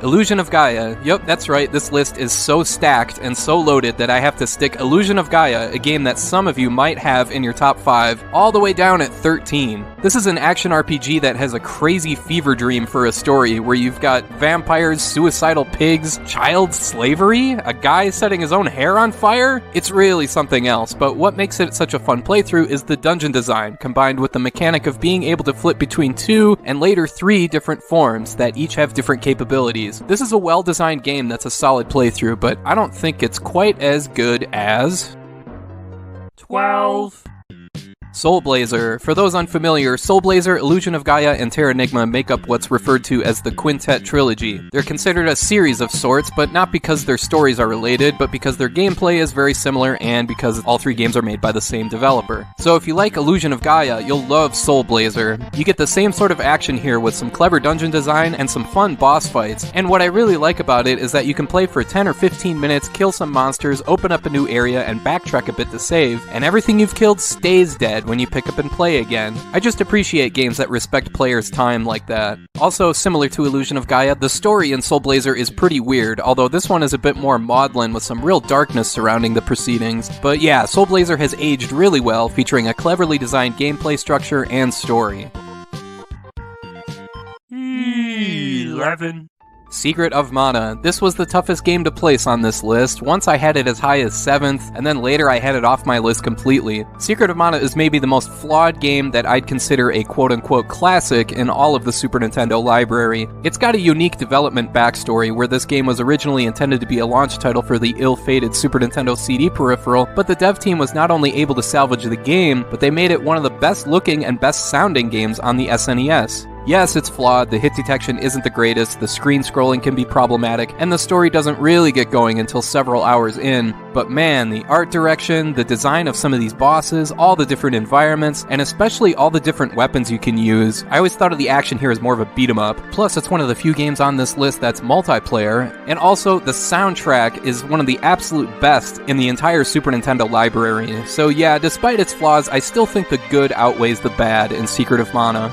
Ilusion of Gaia. Yep, that's right, this list is so stacked and so loaded that I have to stick Ilusion of Gaia, a game that some of you might have in your top 5, all the way down at 13. This is an action RPG that has a crazy fever dream for a story where you've got vampires, suicidal pigs, child slavery, a guy setting his own hair on fire. It's really something else, but what makes it such a fun playthrough is the dungeon design, combined with the mechanic of being able to flip between 2 and later 3 different forms that each have different capabilities. This is a well-designed game that's a solid playthrough, but I don't think it's quite as good as 12. Soul Blazer. For those unfamiliar, Soul Blazer, Ilusion of Gaia, and Terranigma make up what's referred to as the Quintet Trilogy. They're considered a series of sorts, but not because their stories are related, but because their gameplay is very similar and because all 3 games are made by the same developer. So if you like Ilusion of Gaia, you'll love Soul Blazer. You get the same sort of action here with some clever dungeon design and some fun boss fights. And what I really like about it is that you can play for 10 or 15 minutes, kill some monsters, open up a new area, and backtrack a bit to save, and everything you've killed stays dead when you pick up and play again. I just appreciate games that respect players' time like that. Also, similar to Ilusion of Gaia, the story in Soul Blazer is pretty weird, although this one is a bit more maudlin with some real darkness surrounding the proceedings. But yeah, Soul Blazer has aged really well, featuring a cleverly designed gameplay structure and story. 11. Secret of Mana. This was the toughest game to place on this list. Once I had it as high as 7th, and then later I had it off my list completely. Secret of Mana is maybe the most flawed game that I'd consider a quote-unquote classic in all of the Super Nintendo library. It's got a unique development backstory where this game was originally intended to be a launch title for the ill-fated Super Nintendo CD peripheral, but the dev team was not only able to salvage the game, but they made it one of the best-looking and best-sounding games on the SNES. Yes, it's flawed, the hit detection isn't the greatest, the screen scrolling can be problematic, and the story doesn't really get going until several hours in, but man, the art direction, the design of some of these bosses, all the different environments, and especially all the different weapons you can use. I always thought of the action here as more of a beat-em-up, plus it's one of the few games on this list that's multiplayer, and also the soundtrack is one of the absolute best in the entire Super Nintendo library. So yeah, despite its flaws, I still think the good outweighs the bad in Secret of Mana.